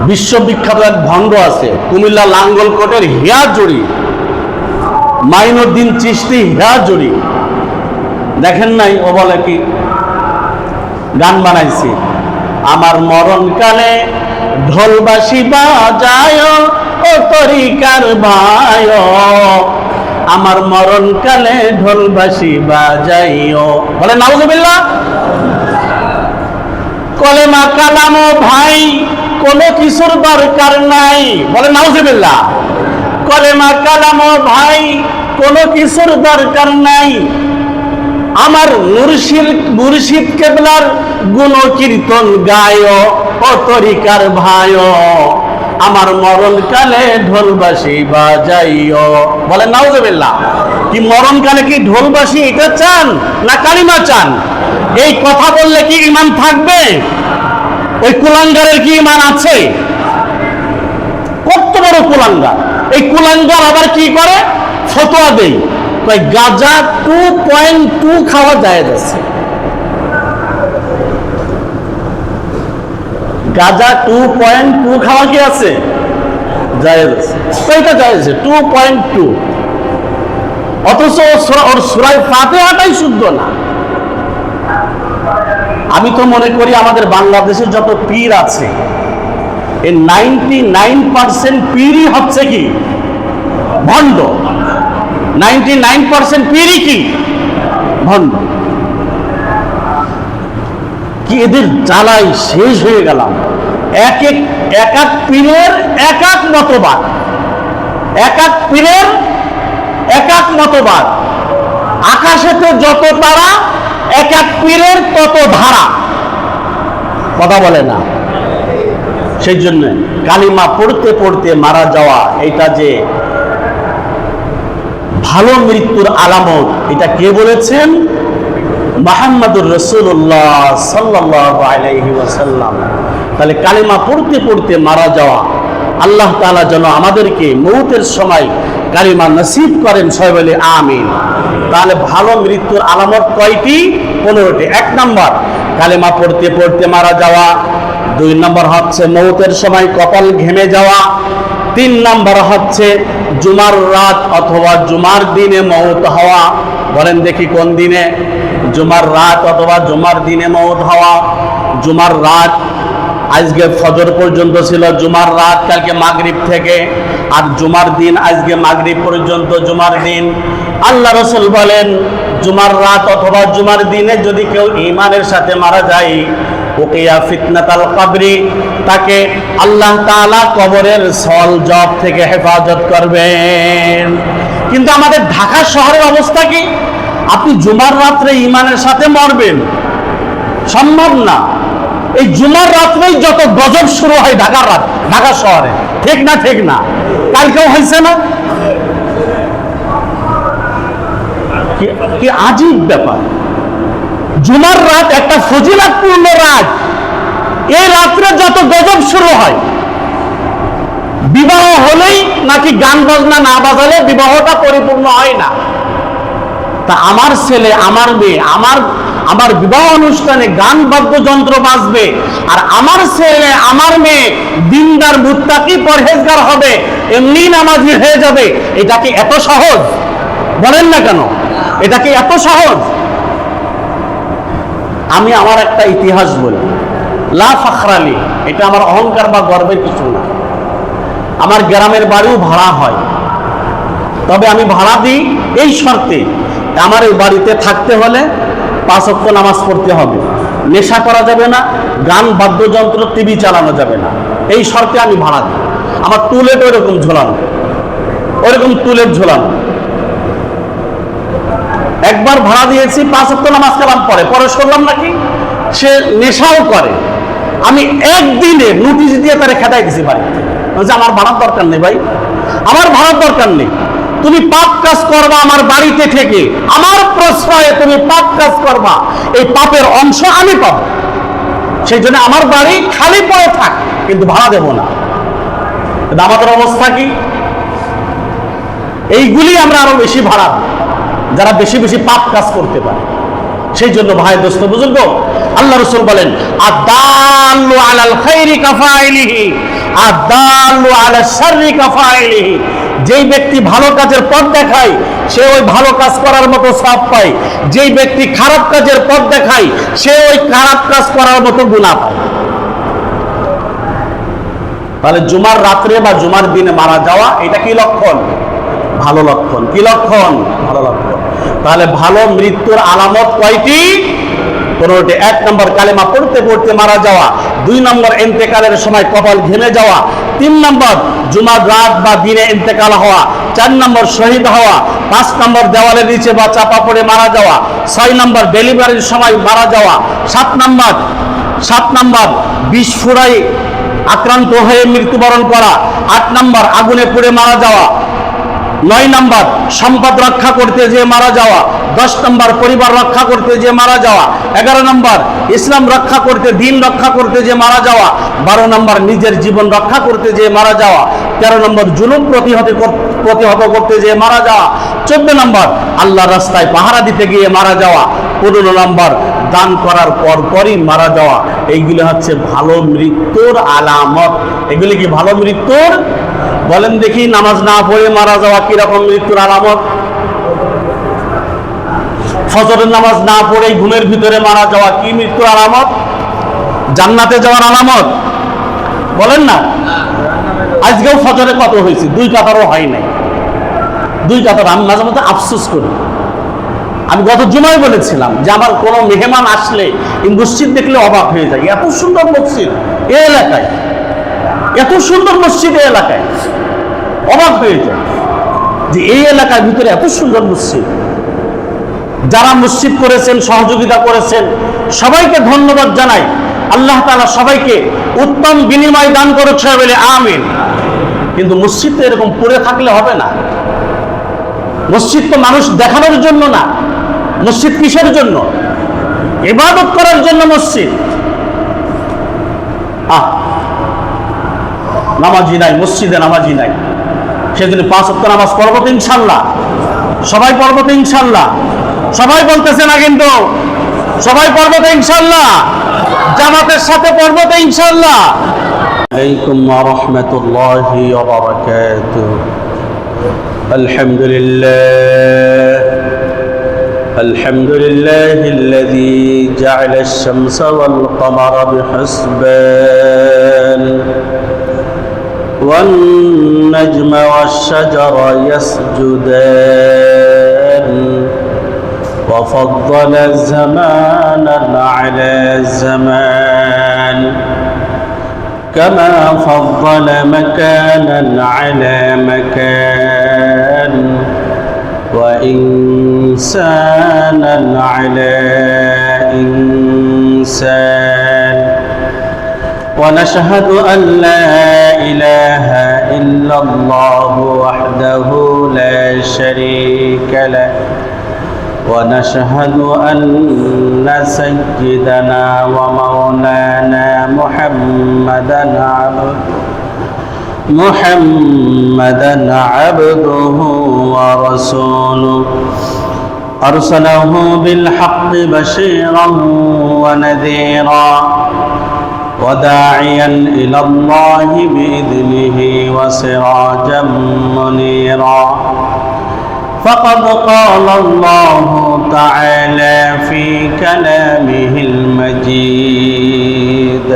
বিশ্ববিখ্যাত এক ভণ্ড আছে কুমিল্লা লাঙ্গলকোটের হিয়াজুড়ি, মাইনুদ্দিন চিশতি হিয়াজুড়ি। দেখেন নাই? ও বলে কি গান বানাইছি, আমার মরণকালে ঢোলবাসি বাজায় ও তরিকার ভাই, আমার মরণকালে ঢোলবাসি বাজাইও। বলে নাউজুবিল্লাহ। কলেমা কালামো ভাই কোনো কিছুর দরকার নাই। বলে নাউজুবিল্লাহ। কলেমা কালামো ভাই কোনো কিছুর দরকার নাই, আমার মুর্শিদ কেবলার গুণ কীর্তন গায় ও তরিকার ভাই, আমার মরণকালে ঢোলবাসি বাজাইও। বলে নাউজুবিল্লাহ। কি মরণকালে কি ঢোলবাসি এটা চান না কালিমা চান? এই কথা বললে কি ঈমান থাকবে? ওই কুলাঙ্গারের কি ঈমান আছে? কত বড় কুলাঙ্গার! এই কুলাঙ্গার আবার কি করে? ফতোয়া দেই, কয় গাঁজা 2.2 খাওয়া জায়েজ আছে। গাঁজা 2.2 খাওয়া কি আছে? জায়েজ আছে। কয়টা জায়েজ আছে? 2.2। অথচ ওর সূরা ফাতিহাটাই শুদ্ধ না। আমি তো মনে করি আমাদের বাংলাদেশে যত পীর আছে এই 99% পীরই হচ্ছে কি ভণ্ড। 99% পীরই কি ভণ্ড। কি এদের জ্বালাই শেষ হয়ে গেলাম। এক এক পীরের এক এক মতবাদ, এক এক পীরের এক এক মতবাদ। আকাশেতে যত তারা, এক এক পীরের তত ধারা। কথা বলে না? সেই জন্য কালিমা পড়তে পড়তে মারা যাওয়া এটা যে ভালো মৃত্যুর আলামত, এটা কে বলেছেন? মুহাম্মদুর রাসূলুল্লাহ সাল্লাল্লাহু আলাইহি ওয়াসাল্লাম। তাহলে কালিমা পড়তে পড়তে মারা যাওয়া, আল্লাহ তাআলা যেন আমাদেরকে মউতের সময় কালিমা নসিব করেন। সবাই বলে আমিন। তাহলে ভালো মৃত্যুর আলামত কয়টি? 15টি। 1 নম্বর কালিমা পড়তে পড়তে মারা যাওয়া। 2 নম্বর হচ্ছে মউতের সময় কপাল ঘেমে যাওয়া। 3 নম্বর হচ্ছে জুমার রাত অথবা জুমার দিনে মউত হওয়া। বলেন দেখি কোন দিনে? জুমার রাত অথবা জুমার দিনে মউত হওয়া। জুমার রাত আজকে ফজর পর্যন্ত ছিল জুমার রাত, কালকে মাগরিব থেকে। আর জুমার দিন আজকে মাগরিব পর্যন্ত জুমার দিন। আল্লাহ রাসূল বলেন জুমার রাত অথবা জুমার দিনে যদি কেউ ঈমানের সাথে মারা যায়, ওকিয়া ফিতনাতাল কবরি, তাকে আল্লাহ তাআলা কবরের সওয়াল জবাব থেকে হেফাজত করবেন। কিন্তু আমাদের ঢাকা শহরের অবস্থা কি? আপনি জুমার রাত্রে ঈমানের সাথে মরবেন, সম্ভব না। এই জুমার রাত্রেই যত গজব শুরু হয় ঢাকা শহরে, ঠিক না? ঠিক না? কালকেও হয়েছে না? কি আজীব ব্যাপার। জুমার রাত একটা ফজিলতপূর্ণ রাত, এই রাত্রে যত গজব শুরু হয়। বিবাহ হলেই নাকি গান বাজনা না বাজালে বিবাহটা পরিপূর্ণ হয় না। তা আমার ছেলে, আমার মেয়ে, আমার বিবাহ অনুষ্ঠানে গান বাদ্যযন্ত্র বাজবে, আর আমার ছেলে আমার মেয়ে দিনদার মুত্তাকি পরহেজগার হবে, এমনি নামাজি হয়ে যাবে। এটা কি এত সহজ? বলেন না কেন? এটা কি এত সহজ? আমি আমার একটা ইতিহাস বলি, লা ফাখরালি, এটা আমার অহংকার বা গর্বের কিছু না। আমার গ্রামের বাড়িও ভাড়া হয়, তবে আমি ভাড়া দিই এই শর্তে, আমার এই বাড়িতে থাকতে হলে 5 ওয়াক্ত নামাজ পড়তে হবে, নেশা করা যাবে না, গান বাদ্যযন্ত্র টিভি চালানো যাবে না, এই শর্তে আমি ভাড়া দিই। আমার টুলেট ওইরকম ঝোলানো, ওইরকম টুলেট ঝোলানো। একবার ভাড়া দিয়েছি, 5 ওয়াক্ত নামাজ কালাম পড়ে, পরে শুনলাম নাকি সে নেশাও করে। আমি একদিনে নোটিশ দিয়ে তারে খেদাই দিছি বাড়িতে, আমার ভাড়ার দরকার নেই ভাই, আমার ভাড়ার দরকার নেই। তুমি পাপ কাজ করবা আমার বাড়িতে থেকে, আমার প্রশ্রয়ে তুমি পাপ কাজ করবা, এই পাপের অংশ আমি পাবো। সেই জন্য আমার বাড়ি খালি পড়ে থাক, কিন্তু ভাড়া দেব না। আমাদের অবস্থা কি? এইগুলি আমরা আরো বেশি ভাড়া, যারা বেশি বেশি পাপ কাজ করতে পারে। সেই জন্য ভাই দোস্ত বুজুর্গ, আল্লাহ রাসূল বলেন আদাল্লু আলাল খাইরি কাফাইলিহি আদাল্লু আলাশ শাররি কাফাইলিহি। যেই ব্যক্তি ভালো কাজের পথ দেখায় সে ওই ভালো কাজ করার মতো সওয়াব পায়, যেই ব্যক্তি খারাপ কাজের পথ দেখায় সে ওই খারাপ কাজ করার মতো গুনাহ পায়। তাহলে জুমার রাত্রে বা জুমার দিনে মারা যাওয়া এটা কি লক্ষণ? ভালো লক্ষণ। কি লক্ষণ? ভালো লক্ষণ। তাহলে ভালো মৃত্যুর আলামত কয়টি? 15টি। 1 নম্বর কালেমা পড়তে পড়তে মারা যাওয়া, 2 নম্বর ইন্তেকালের সময় কপাল ঘেমে যাওয়া, 3 নম্বর জুমার রাত বা দিনে ইন্তেকাল হওয়া, 4 নম্বর শহীদ হওয়া, 5 নম্বর দেওয়ালের নিচে বা চাপা পড়ে মারা যাওয়া, 6 নম্বর ডেলিভারির সময় মারা যাওয়া, 7 নম্বর বিষ ফুরায় আক্রান্ত হয়ে মৃত্যুবরণ করা, 8 নম্বর আগুনে পুড়ে মারা যাওয়া, 9 নম্বর সম্পদ রক্ষা করতে যে মারা যাওয়া, 10 নম্বর পরিবার রক্ষা করতে যে মারা যাওয়া, 11 নম্বর ইসলাম রক্ষা করতে, দিন রক্ষা করতে যে মারা যাওয়া, 12 নম্বর নিজের জীবন রক্ষা করতে যে মারা যাওয়া, 13 নম্বর জুলুম প্রতিহত করতে যে মারা যাওয়া, 14 নম্বর আল্লাহর রাস্তায় পাহারা দিতে গিয়ে মারা যাওয়া, 15 নম্বর দান করার পরপরই মারা যাওয়া। এইগুলি হচ্ছে ভালো মৃত্যুর আলামত। এগুলি কি ভালো মৃত্যুর? বলেন দেখি, নামাজ না পড়ে মারা যাওয়া কিরকম মৃত্যুর আলামত? ফজরের নামাজ না পড়ে ঘুমের ভিতরে মারা যাওয়া কি মৃত্যুর আলামত? জান্নাতে যাওয়ার আলামত? বলেন না। আজকেও ফজরে কত হয়েছে? 2 কাতারও হয় নাই। 2 কাতার। আমি মাঝে মধ্যে আফসোস করি। আমি গত জুমায় বলেছিলাম যে আমার কোনো মেহমান আসলে এই মসজিদ দেখলে অবাক হয়ে যায়। এত সুন্দর মসজিদ এই এলাকায়, এত সুন্দর মসজিদ এই এলাকায়, অবাক হয়ে যায় যে এই এলাকার ভিতরে এত সুন্দর মসজিদ। যারা মসজিদ করেছেন, সহযোগিতা করেছেন, সবাইকে ধন্যবাদ জানাই। আল্লাহ তাআলা সবাইকে উত্তম বিনিময় দান করেছে বলে আমিন। কিন্তু মসজিদ তো এরকম পড়ে থাকলে হবে না। মসজিদ তো মানুষ দেখানোর জন্য না। মসজিদ কিসের জন্য? ইবাদত করার জন্য মসজিদ। নামাজি নাই, মসজিদে নামাজি নাই, সেদিন 5 ওয়াক্ত নামাজ পড়বো তো ইনশাল্লাহ। সবাই পড়বো তো ইনশাল্লাহ। সবাই বলতেছে না কিন্তু, সবাই পড়বো তো ইনশাল্লাহ। জামাতের সাথে পড়বো তো ইনশাল্লাহ। আলাইকুম ওয়া রাহমাতুল্লাহি ওয়া বারাকাতুহু। الحمد لله الذي جعل الشمس والقمر بحسبان والنجم والشجر يسجدان وفضل زمانا على زمان كما فضل مكانا على مكان وإنسانا على إنسان ونشهد أن لا إله إلا الله وحده لا شريك له ونشهد أن سيدنا ومولانا محمدا عبده ورسوله أرسله بالحق بشيرا ونذيرا وداعيا إلى الله بإذنه وسراجا منيرا فقد قال الله تعالى في كلامه المجيد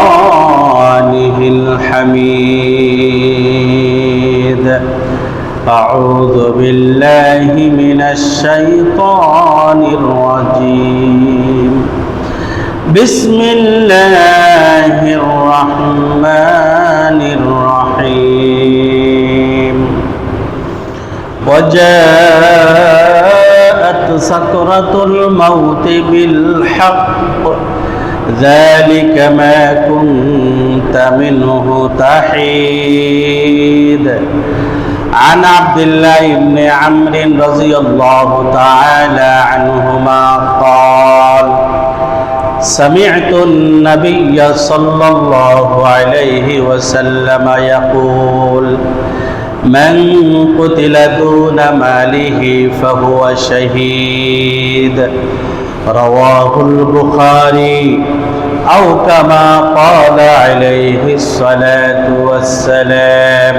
وفرقانه الحميد أعوذ بالله من الشيطان الرجيم بسم الله الرحمن الرحيم وجاءت سكرة الموت بالحق ذلك ما كنت منه تحيد عن عبد الله بن عمرو رضي الله تعالى عنهما قال سمعت النبي صلى الله عليه وسلم يقول من قتل دون ماله فهو شهيد رواه البخاري أو كما قال عليه الصلاة والسلام.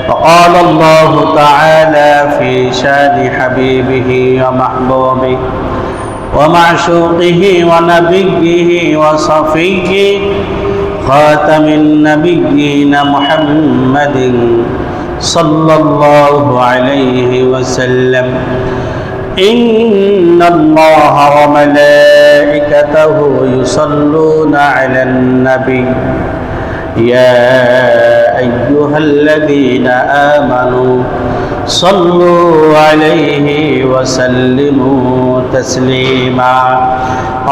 وقال الله تعالى في شان حبيبه ومحبوبه ومعشوقه ونبيه وصفيه خاتم النبيين محمد صلى الله عليه وسلم: إن الله وملائكته يصلون على النبي يا أيها الذين آمنوا صلوا عليه وسلموا تسليما.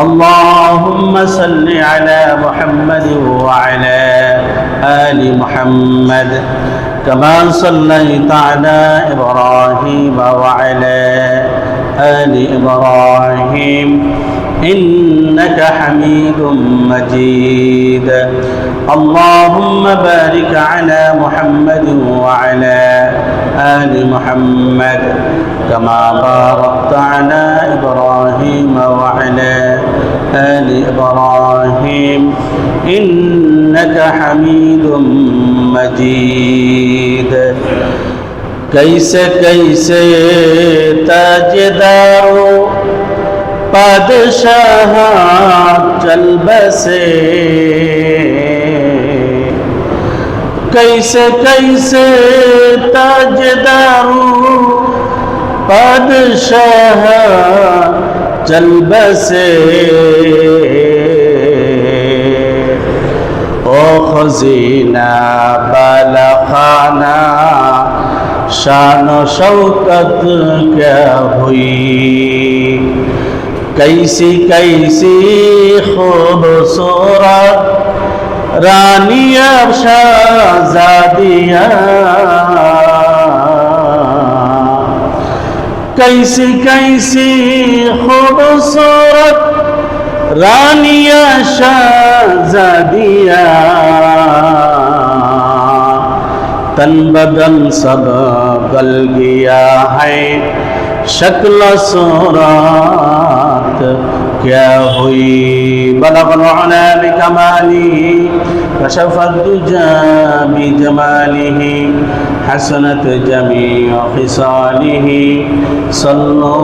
اللهم صل على محمد وعلى آل محمد كما صليت على إبراهيم وعلى آل إبراهيم إنك حميد مجيد. اللهم بارك على محمد وعلى آل محمد كما باركت على إبراهيم وعلى آل إبراهيم إنك حميد مجيد. कैसे कैसे ताजदारो बादशाह चल बसे, कैसे कैसे ताजदारो बादशाह चल बसे, ओ खजीना बाला खाना शान शौकत क्या हुई, कैसी कैसी खूबसूरत रानियां शहजादियां, कैसी कैसी खूबसूरत रानियां शहजादियां, तन बदन सब गल गया है शक्ल सूरत क्या हुई, बलगल उला बिकमालिही कशफत दुजा बिजमालिही हसनत जमीउ खिसालिही सल्लु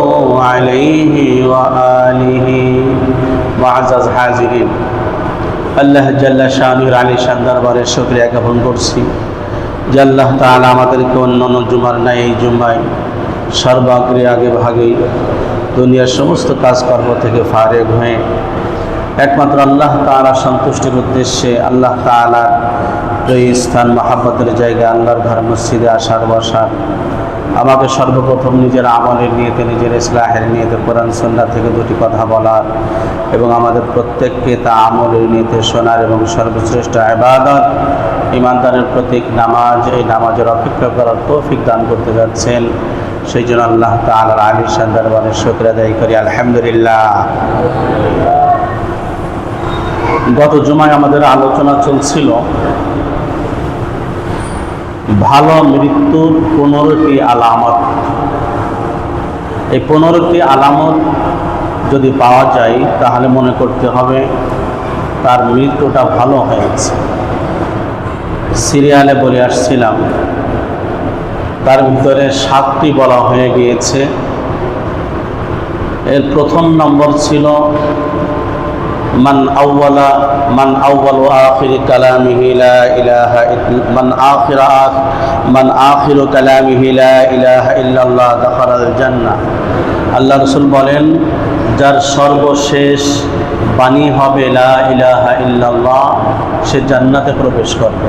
अलैहि व आलिही। मुअज़्ज़ज़ हाज़िरीन, আল্লাহ জাল্লা শানুর আলী শান দরবারে শুকরিয়া জ্ঞাপন করছি যে আল্লাহ তাআলা আমাদেরকে অন্যান্য জুমার ন্যায় এই জুমায় সর্বাগ্রে আগে ভাগেই দুনিয়ার সমস্ত কাজকর্ম থেকে ফারেগ হয়ে একমাত্র আল্লাহ তাআলা সন্তুষ্টির উদ্দেশ্যে আল্লাহ তাআলার এই স্থান মহাব্বতের জায়গা আল্লাহর ঘর মসজিদে আসার বসার, আমাকে সর্বপ্রথম নিজের আমলের নিয়তে নিজের ইসলাহের নিয়তে কোরআন সুন্নাহ থেকে দুটি কথা বলার এবং আমাদের প্রত্যেককে তা আমলের নিয়তে শোনার এবং সর্বশ্রেষ্ঠ ইবাদত ঈমানদারের প্রতীক নামাজ, এই নামাজের অপেক্ষা করার তৌফিক দান করতে যাচ্ছেন। সেই জন্য আল্লাহ তাআলার আলিশান দরবারে শুকরিয়া আদায় করি আলহামদুলিল্লাহ। গত জুমায় আমাদের আলোচনা চলছিল ভালো মৃত্যুর 15টি আলামত। এই 15টি আলামত যদি পাওয়া যায় তাহলে মনে করতে হবে তার মৃত্যুটা ভালো হয়েছে। সিরিয়ালে বলে আসছিলাম তার ভিতরে 7টি বলা হয়ে গিয়েছে। এর প্রথম নম্বর ছিল মান আউয়ালু আখির কালামিহি লা ইলাহা মান আখিরু কালামিহি লা ইলাহা ইল্লাল্লাহ দাখালাল জান্নাহ। আল্লাহ রাসূল বলেন, যার সর্বশেষ বাণী হবে লা ইলাহা ইল্লাল্লাহ, সে জান্নাতে প্রবেশ করবে।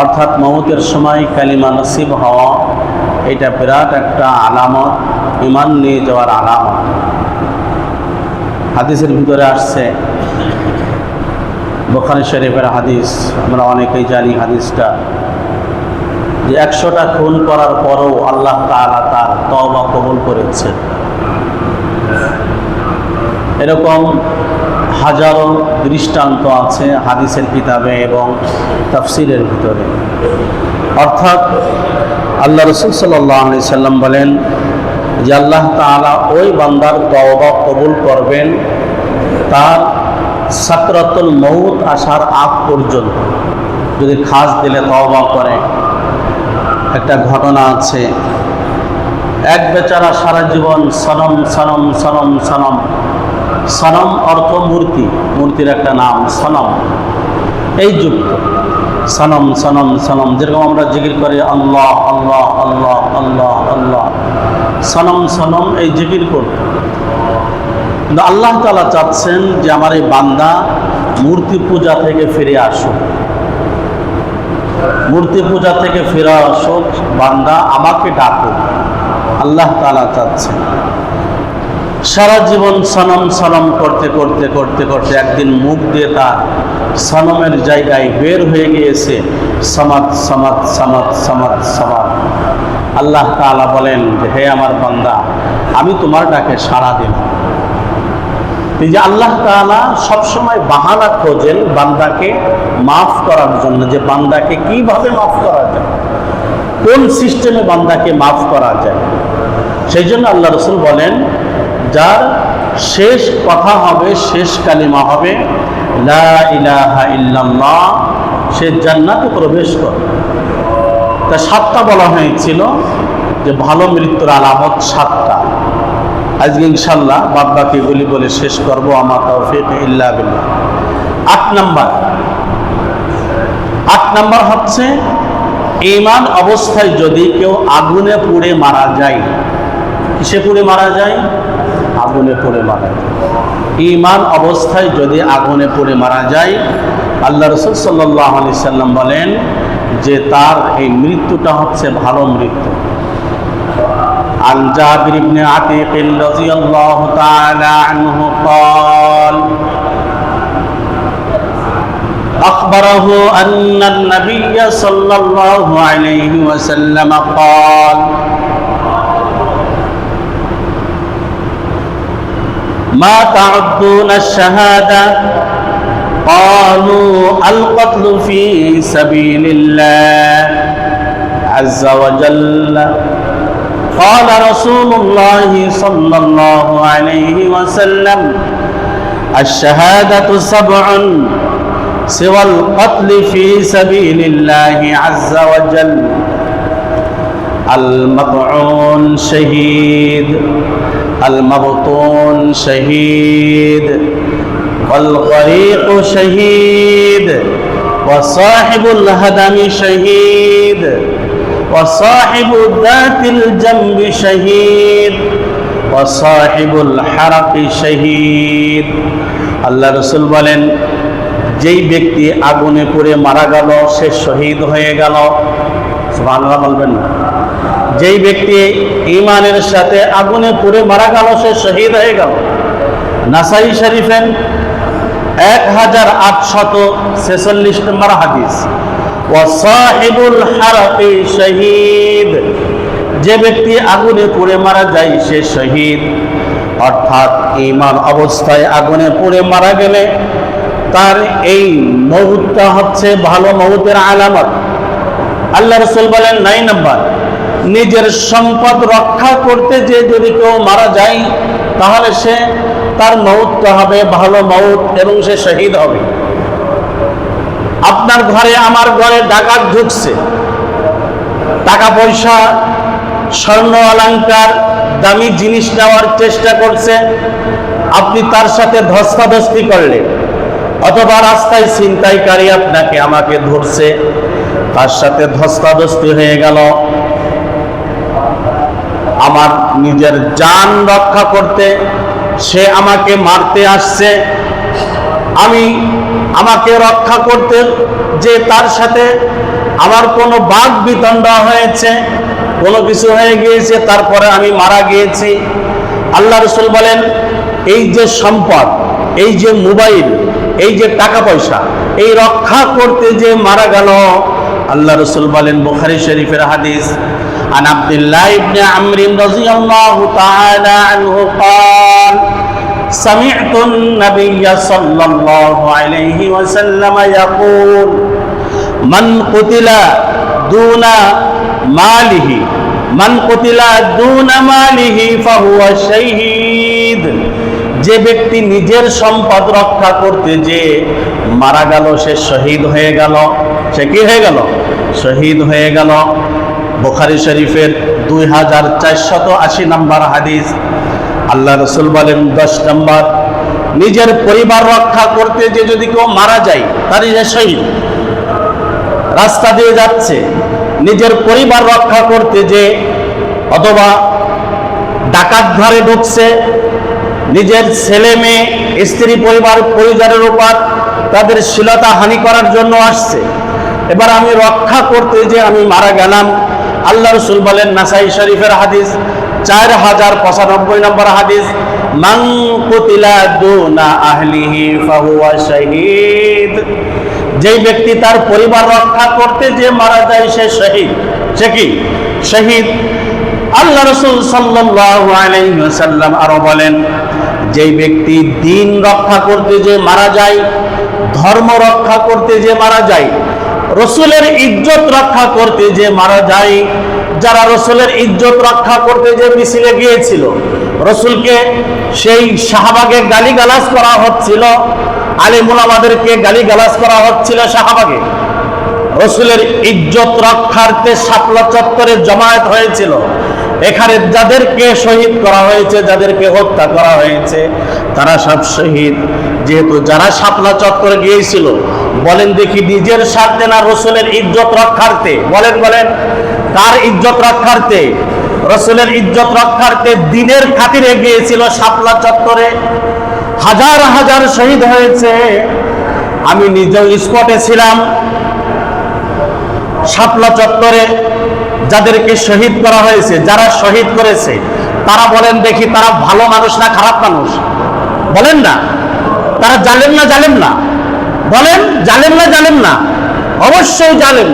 অর্থাৎ মওতের সময় কালিমা নসিব হওয়া এটা বিরাট একটা আলামত, ঈমান নিয়ে যাওয়ার আলামত। হাদিসের ভিতরে আসছে, বুখারী শরীফের হাদিস, আমরা অনেকেই জানি হাদিসটা, যে 100টা খুন করার পরও আল্লাহ তাআলা তার তওবা কবুল করেছেন। এরকম হাজারো দৃষ্টান্ত আছে হাদিসের কিতাবে এবং তাফসিরের ভিতরে। অর্থাৎ আল্লাহ রাসূল সাল্লাল্লাহু আলাইহি সাল্লাম বলেন যে আল্লাহ তাআলা ওই বান্দার তওবা কবুল করবেন তার সাকরাতুল মউত আসার আগ পর্যন্ত, যদি খাস দিলে তওবা করে। একটা ঘটনা আছে, এক বেচারা সারা জীবন সনম সনম সনম সনম, সনম অর্থ মূর্তি, মূর্তির একটা নাম সনম, এই যুক্ত সনম সনম সনম, যেরকম আমরা জিকির করি আল্লাহ আল্লাহ আল্লাহ আল্লাহ আল্লাহ, সনম সনম এই জিকির করত। কিন্তু আল্লাহ তাআলা চাচ্ছেন যে আমার এই বান্দা মূর্তি পূজা থেকে ফিরে আসুক, মূর্তি পূজা থেকে ফিরে আসুক, বান্দা আমাকে ডাকুক। আল্লাহ তাআলা চাচ্ছেন। সারা জীবন সনম সনম করতে করতে করতে করতে একদিন মুখ দিয়ে তার সনমের জায়গায় বের হয়ে গিয়েছে সামাদ সামাদ সামাদ সামাদ সামাদ। আল্লাহ তাআলা বলেন যে হে আমার বান্দা, আমি তোমার ডাকে সাড়া দিলাম। এই যে আল্লাহ তাআলা সবসময় বাহানা খোঁজেন বান্দাকে মাফ করার জন্য, যে বান্দাকে কিভাবে মাফ করা যায়, কোন সিস্টেমে বান্দাকে মাফ করা যায়। সেই জন্য আল্লাহ রাসূল বলেন যার শেষ কথা হবে, শেষ কালিমা হবে লা ইলাহা ইল্লাল্লাহ, সে জান্নাতে প্রবেশ করবে। তা 7টা বলা হয়েছিল যে ভালো মৃত্যুর আলামত 7টা। আজকে ইনশাআল্লাহ বাদ বাকিগুলি বলে শেষ করব, আমা তাওফীক ইল্লা বিল্লাহ। 8 নাম্বার হচ্ছে ঈমান অবস্থায় যদি কেউ আগুনে পুড়ে মারা যায়। কিসে পুড়ে মারা যায়? আগুনে পুড়ে মারা যায়। ঈমান অবস্থায় যদি আগুনে পুড়ে মারা যায়, আল্লাহ রাসূল সাল্লাল্লাহু আলাইহি সাল্লাম বলেন যে তার এই মৃত্যুটা হচ্ছে ভালো মৃত্যু। عن جابر بن عتيق رضي الله تعالى عنه قال أخبره أن النبي صلى الله عليه وسلم قال ما تعدون الشهادة قالوا القتل في سبيل الله عز وجل قال رسول الله صلى الله عليه وسلم الشهادة 7 سوى القتل في سبيل الله عز وجل المطعون شهيد المبطون شهيد والغريق شهيد وصاحب الهدم شهيد وصاحب ذات الجنب شهيد وصاحب الحرق شهيد। আল্লাহ রাসূল বলেন যেই ব্যক্তি আগুনে পুড়ে মারা গেল সে শহীদ হয়ে গেল। সুবহানাল্লাহ বলবেন না? যেই ব্যক্তি ঈমানের সাথে আগুনে পুড়ে মারা গেল সে শহীদ হয়ে গেল। নাসাই শরীফের 1846 নম্বর হাদিস। ওয়াসাহিবুল হারাকি শহীদ, যে ব্যক্তি আগুনে পুড়ে মারা যায় সে শহীদ। অর্থাৎ ঈমান অবস্থায় আগুনে পুড়ে মারা গেলে তার এই মউতটা হচ্ছে ভালো মউতের আলামত। আল্লাহ রাসূল বলেন 9 নাম্বার, নিজের সম্পদ রক্ষা করতে যে যদি কেউ মারা যায় তাহলে সে তার মউতটা হবে ভালো মউত এবং সে শহীদ হবে। আপনার ঘরে আমার ঘরে ডাকাত ঢুকছে, টাকা পয়সা স্বর্ণ অলংকার দামি জিনিস নেওয়ার চেষ্টা করছে, আপনি তার সাথে ধস্তাধস্তি করলেন, অথবা রাস্তায় ছিনতাইকারী আপনাকে আমাকে ধরছে, তার সাথে ধস্তাধস্তি হয়ে গেল। আমার নিজের জান রক্ষা করতে সে আমাকে মারতে আসছে, আমাকে রক্ষা করতে যে তার সাথে আমার কোনো বাক বিতণ্ডা হয়েছে, কোনো কিছু হয়ে গিয়েছে, তারপরে আমি মারা গিয়েছি। আল্লাহ রাসূল বলেন এই যে সম্পদ, এই যে মোবাইল, এই যে টাকা পয়সা, এই রক্ষা করতে যে মারা গেল, আল্লাহ রাসূল বলেন বুখারী শরীফের হাদিস, আন আব্দুল্লাহ ইবনে আমর রাদিয়াল্লাহু তাআলা আনহু قال سمعت النبي صلى الله عليه وسلم يقول من قتل দুনা মালিহি, মান কুতিলা দুনা মালিহি ফাহুয়া শাহীদ। যে ব্যক্তি নিজের সম্পদ রক্ষা করতে যে মারা গেল, সে শহীদ হয়ে গেল। সে কি হয়ে গেল? শহীদ হয়ে গেল। বুখারী শরীফের 2480 নম্বর হাদিস। আল্লাহ রাসূল বলেন 10 নম্বর, নিজের পরিবার রক্ষা করতে যে যদি কেউ মারা যায়, তারই যে শহীদ। রাস্তা দিয়ে যাচ্ছে, নিজের পরিবার রক্ষা করতে যে, অথবা ডাকাত ঘরে ঢুকছে, নিজের ছেলে মেয়ে স্ত্রী পরিবার পরিবারের উপর তাদের শ্লীলতা হানি করার জন্য আসছে, এবার আমি রক্ষা করতে যে আমি মারা গেলাম। আল্লাহ রাসূল বলেন, নাসাই শরীফের হাদিস 4095 নম্বর হাদিস, মান কুতিলা দুনা আহলিহি ফাহুয়া শাহীদ। যেই ব্যক্তি তার পরিবার রক্ষা করতে যে মারা যায়, সে শহীদ। সে কি? শহীদ। আল্লাহ রাসূল সাল্লাল্লাহু আলাইহি ওয়াসাল্লাম আরো বলেন, যেই ব্যক্তি দ্বীন রক্ষা করতে যে মারা যায়, ধর্ম রক্ষা করতে যে মারা যায়, রসুলের ইজ্জত রক্ষা করতে যে মারা যায়। যারা রসুলের ইজ্জত রক্ষা করতে যে মিছিলে গিয়েছিল, রসুলকে সেই শাহবাগে গালিগালাজ করা হচ্ছিল, আলেম ওলামাদেরকে গালিগালাজ করা হচ্ছিল শাহবাগে, রসুলের ইজ্জত রক্ষার্থে শাপলা চত্বরে জমায়েত হয়েছিল। এখানে যাদেরকে শহীদ করা হয়েছে, যাদেরকে হত্যা করা হয়েছে, তারা সব শহীদ। যেহেতু যারা শাপলা চত্বরে গিয়েছিল, বলেন দেখি নিজের স্বার্থে না রসুলের ইজ্জত রক্ষার্থে? বলেন বলেন, কার ইজ্জত রক্ষার্থে? রসুলের ইজ্জত রক্ষার্থে দ্বীনের খাতিরে গিয়েছিল শাপলা চত্বরে। হাজার হাজার শহীদ হয়েছে। আমি নিজেও স্পটে ছিলাম শাপলা চত্বরে। যাদেরকে শহীদ করা হয়েছে, যারা শহীদ করেছে, তারা বলেন দেখি, তারা ভালো মানুষ না খারাপ মানুষ? বলেন না। তারা জালেম না জালেম না? বলেন, জালেম না জালেম না? অবশ্যই জালেম।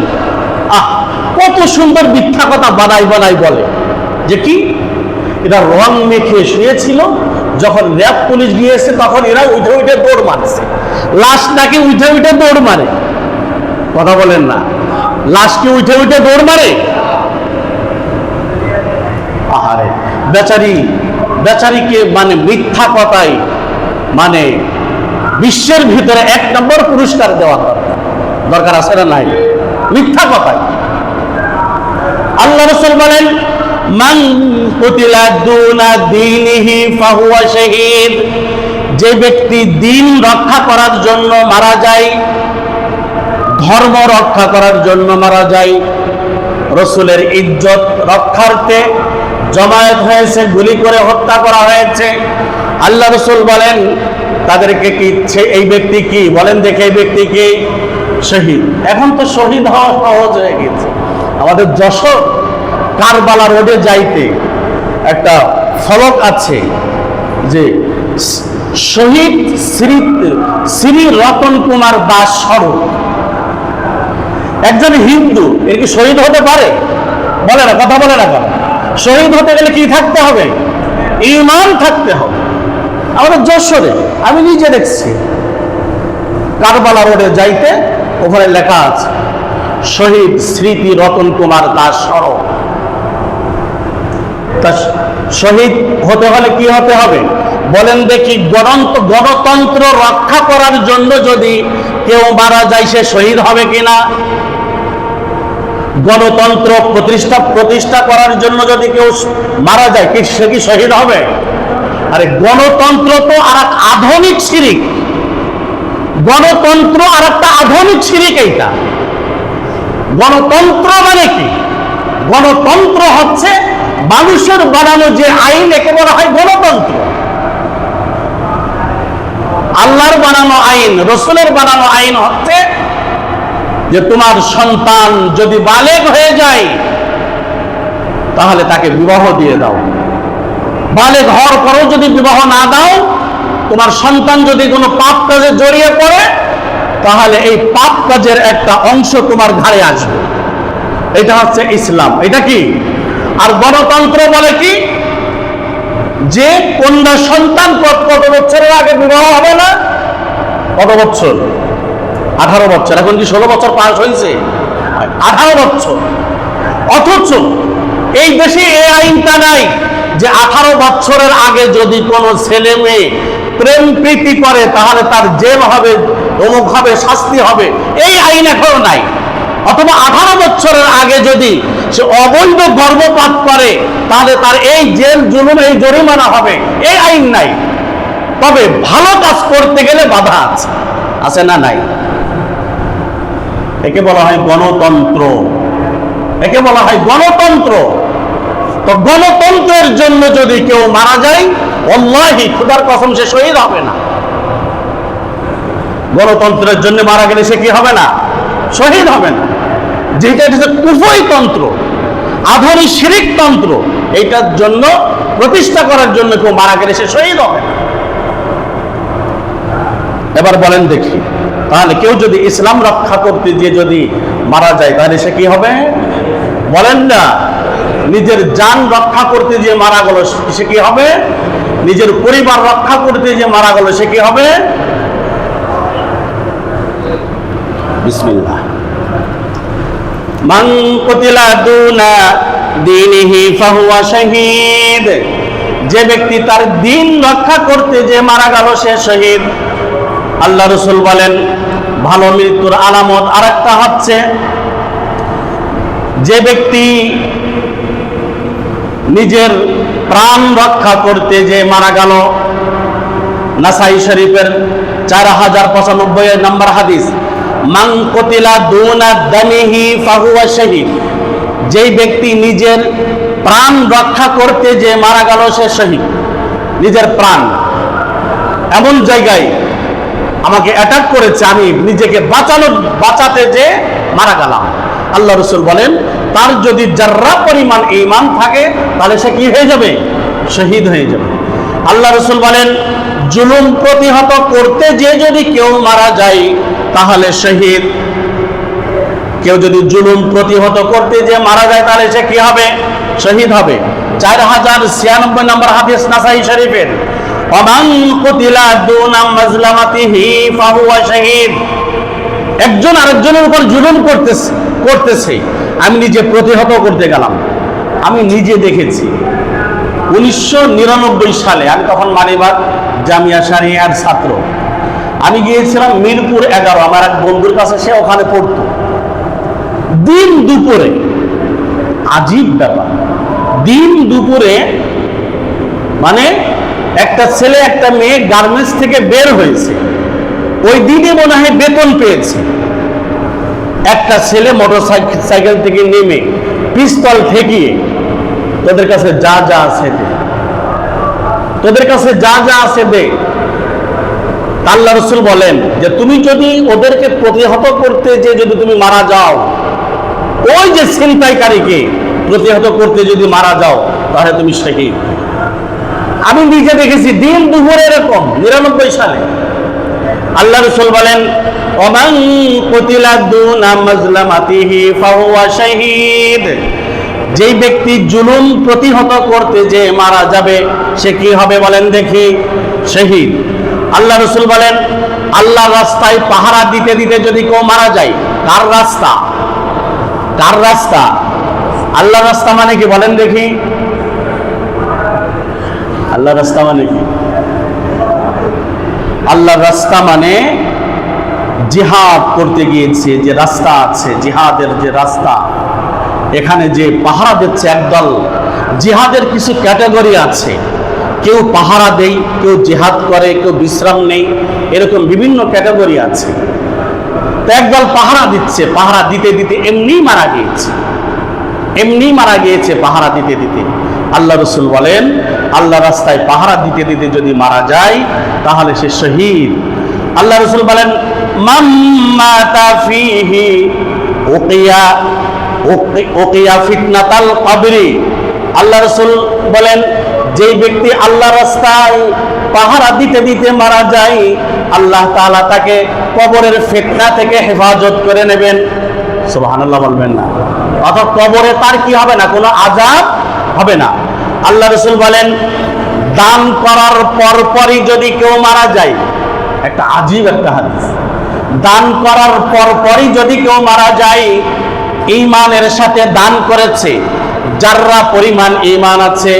কত সুন্দর মিথ্যা কথা বানাই বানাই বলে যে কি এরা রং মেখে শুয়েছিল, যখন র্যাব পুলিশ গিয়েছে তখন এরা উঠে উঠে দৌড় মারছে। লাশ নাকি উঠে উঠে দৌড় মারে? কথা বলেন না। লাশ কি উঠে উঠে দৌড় মারে? আহারে বেচারি, বেচারিকে মানে মিথ্যা কথাই মানে বিশ্বের ভিতরে 1 নম্বর পুরস্কার দেওয়া দরকার আছে না নাই? মিথ্যা কথাই। আল্লাহ রাসূল বলেন, মান কুতিলা দুনা দীনিহি ফাহুয়া শাহীদ। যে ব্যক্তি দ্বীন রক্ষা করার জন্য মারা যায়, ধর্ম রক্ষা করার জন্য মারা যায়, রসুলের ইজ্জত রক্ষার্থে জমায়েত হয়েছে, গুলি করে হত্যা করা হয়েছে, আল্লাহ রাসূল বলেন তাদেরকে কি, এই ব্যক্তি কি? বলেন দেখে, এই ব্যক্তি কি? শহীদ। এখন তো শহীদ হওয়া সহজ হয়ে গেছে। আমাদের যশোর কারবালা রোডে যাইতে একটা ফলক আছে যে শহীদ শ্রী রতন কুমার দাস সড়ক। একজন হিন্দু এর কি শহীদ হতে পারে? বলে না, কথা বলে না। কেন? শহীদ হতে গেলে কি থাকতে হবে? ঈমান থাকতে হবে। আমাদের যশোরে আমি নিজে দেখছি, কারবালা রোডে যাইতে ওখানে লেখা আছে শহীদ স্মৃতি রতন কুমার দাস সড়ক। তা শহীদ হতে হলে কি হতে হবে? বলেন দেখি, গণতন্ত্র রক্ষা করার জন্য যদি কেউ মারা যায়, সে শহীদ হবে কিনা? গণতন্ত্র প্রতিষ্ঠা করার জন্য যদি কেউ মারা যায়, সে কি শহীদ হবে? আরে গণতন্ত্র তো আর এক আধুনিক শিরিক। গণতন্ত্র আর একটা আধুনিক শিরিক। এইটা গণতন্ত্র মানে কি? গণতন্ত্র হচ্ছে মানুষের বানানো যে আইন, একে বলা হয় গণতন্ত্র। আল্লাহর বানানো আইন, রসুলের বানানো আইন হচ্ছে যে তোমার সন্তান যদি বালেগ হয়ে যায়, তাহলে তাকে বিবাহ দিয়ে দাও। বালেগ হওয়ার পরেও যদি বিবাহ না দাও, তোমার সন্তান যদি কোনো পাপ কাজে জড়িয়ে পড়ে, তাহলে এই পাপ কাজের একটা অংশ তোমার ঘাড়ে আসবে। এটা হচ্ছে ইসলাম। এটা কি? আর গণতন্ত্র বলে কি? যে কন্যা সন্তান কত বছরের আগে বিবাহ হবে না? কত বছর? 18 বছর। এখন কি 16 বছর পাস হয়েছে? 18 বছর। অথচ এই দেশে এই আইনটা নাই যে 18 বছরের আগে যদি কোনো ছেলে মেয়ে প্রেম প্রীতি করে তাহলে তার জেল হবে, অমুক হবে, শাস্তি হবে। এই আইন এখনো নাই। অথবা 18 বছরের আগে যদি সে অবৈধ গর্ভপাত করে তাহলে তার এই জেল, জুলুম, এই জরিমানা হবে। এই আইন নাই। তবে ভালো কাজ করতে গেলে বাধা আছে, আছে না নাই? একে বলা হয় গণতন্ত্র, একে বলা হয় গণতন্ত্র। তো গণতন্ত্রের জন্য যদি কেউ মারা যায়, আল্লাহি খোদার কসম সে শহীদ হবে না। গণতন্ত্রের জন্য মারা গেলে সে কি হবে না? শহীদ হবে না। যেটা হচ্ছে কুফরি তন্ত্র, আধুনিক শিরিক তন্ত্র, এইটার জন্য প্রতিষ্ঠা করার জন্য কেউ মারা গেলে সে শহীদ হবে না। এবার বলেন দেখি, তাহলে কেউ যদি ইসলাম রক্ষা করতে গিয়ে যদি মারা যায় তাহলে সে কি হবে? বলেন না। নিজের জান রক্ষা করতে গিয়ে মারা গেল সে কি হবে? নিজের পরিবার রক্ষা করতে গিয়ে মারা গেল সে কি হবে? বিসমিল্লাহ। মান কুতিলা দুনা দীনিহি ফাহুয়া শাহীদ। যে ব্যক্তি তার দ্বীন রক্ষা করতে যে মারা গেল সে শহীদ। আল্লাহ রাসূল বলেন ভালো মৃত্যুর আলামত আরেকটা হচ্ছে যে ব্যক্তি নিজের প্রাণ রক্ষা করতে যে মারা গেল। নাসাই শরীফের 4095 নম্বর হাদিস, মান কুতিলা দুনা দামিহি ফাহুয়া শাহীদ। যেই ব্যক্তি নিজের প্রাণ রক্ষা করতে যে মারা গেল সে শহীদ। নিজের প্রাণ এমন জায়গায় আমাকে অ্যাটাক করেছে, আমি নিজেকে বাঁচাতে যে মারা গেলাম। আল্লাহ রাসূল বলেন তার যদি যার্রা পরিমাণ ঈমান থাকে তাহলে সে কি হয়ে যাবে? শহীদ হয়ে যাবে। আল্লাহ রাসূল বলেন জুলুম প্রতিহত করতে যে যদি কেউ মারা যায় তাহলে শহীদ। কেউ যদি জুলুম প্রতিহত করতে যে মারা যায় তাহলে সে কি হবে? শহীদ হবে। 4096 নম্বর হাদিস নাসাই শরীফের, ওমান কুতিলা দুনা মাজলামাতিহি ফাহুয়া শাহীদ। একজন আরেকজনের উপর জুলুম করতেছে, আমি নিজে প্রতিহত করতে গেলাম। আমি নিজে দেখেছি 1999 সালে, আমি তখন মালিবাগ জামিয়া শারিয়ার ছাত্র। আমি গিয়েছিলাম মিরপুর 11, আমার এক বন্ধুর কাছে, সে ওখানে পড়তো। দিন দুপুরে, আজীব ব্যাপার, দিন দুপুরে মানে একটা ছেলে একটা মেয়ে গার্মেন্টস থেকে বের হয়েছে, ওই দিনে মনে হয় বেতন পেয়েছে। একটা ছেলে মোটরসাইকেল থেকে নেমে পিস্তল ঠেকিয়ে তোদের কাছে যা যা আছে দে, তোদের কাছে যা যা আছে দে। আল্লাহ রাসূল বলেন যে তুমি যদি ওদেরকে প্রতিহত করতে যে যদি তুমি মারা যাও, ওই যে ছিনতাইকারীকে প্রতিহত করতে যদি মারা যাও তাহলে তুমি শহীদ। আমি নিজে দেখেছি দিন দুপুরে এরকম 99 সালে। আল্লাহ রাসূল বলেন ওমান কুতিলা দুনা মাজলামাতিহি ফাহুয়া শাহীদ। যেই ব্যক্তি জুলুম প্রতিহত করতে যে মারা যাবে সে কি হবে বলেন দেখি? শহীদ। আল্লাহ রাসূল বলেন আল্লাহর রাস্তায় পাহারা দিতে দিতে যদি কেউ মারা যায়, কার রাস্তা? কার রাস্তা? আল্লাহর রাস্তা মানে কি বলেন দেখি? আল্লাহর রাস্তা মানে কি? আল্লাহর রাস্তা মানে জিহাদ করতে গিয়েছে যে রাস্তা আছে, জিহাদের যে রাস্তা, এখানে যে পাহারা দিচ্ছে একদল। জিহাদের কিছু ক্যাটাগরি আছে, কেউ পাহারা দেয়, কেউ জিহাদ করে, কেউ বিশ্রাম নেই, এরকম বিভিন্ন ক্যাটাগরি আছে। তো একদল পাহারা দিচ্ছে, পাহারা দিতে দিতে এমনি মারা গিয়েছে, এমনি মারা গিয়েছে পাহারা দিতে দিতে। আল্লাহ রাসূল বলেন আল্লাহ রাস্তায় পাহারা দিতে দিতে যদি মারা যায় তাহলে সে শহীদ। আল্লাহ রাসূল বলেন মান মাতা ফিহি উকিয়া ফিতনাতাল কবরি। আল্লাহ রাসূল বলেন যে ব্যক্তি আল্লাহ রাস্তায় পাহারা দিতে দিতে মারা যায় আল্লাহ তাআলা তাকে কবরের ফিতনা থেকে হেফাজত করে নেবেন। সুবহানাল্লাহ বলবেন না? অর্থাৎ কবরে তার কি হবে না? কোনো আযাব হবে না। আল্লাহ রাসূল বলেন দান করার পরপরই যদি কেউ মারা যায়, একটা আজীব একটা হাদিস, দান করার পরপরই যদি কেউ মারা যায় ঈমানের সাথে দান করেছে, যাররা পরিমাণ ঈমান আছে,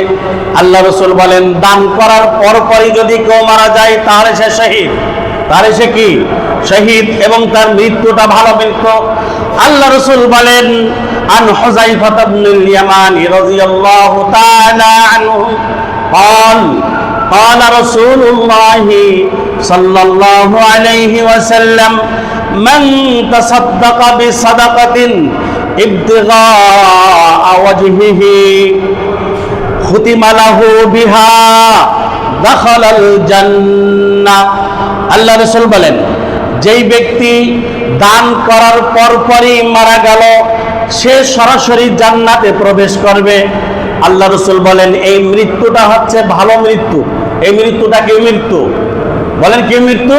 আল্লাহ রাসূল বলেন দান করার পরপরই যদি কেউ মারা যায় তাহলে সে শহীদ। তাহলে সে কি? শহীদ, এবং তার মৃত্যুটা ভালো মৃত্যু। আল্লাহ রাসূল বলেন আন হুযায়ফা ইবনুল ইয়ামানি রাদিয়াল্লাহু তাআলা আনহু قال قال رسول الله صلى الله عليه وسلم من تصدق بصدقة ابتغاء وجهه ختم له بها دخل الجنة। আল্লাহ রাসূল বলেন যেই ব্যক্তি দান করার পরপরই মারা গেল সে সরাসরি জান্নাতে প্রবেশ করবে। আল্লাহ রাসূল বলেন এই মৃত্যুটা হচ্ছে ভালো মৃত্যু। এই মৃত্যুটা কি মৃত্যু? বলেন কি মৃত্যু?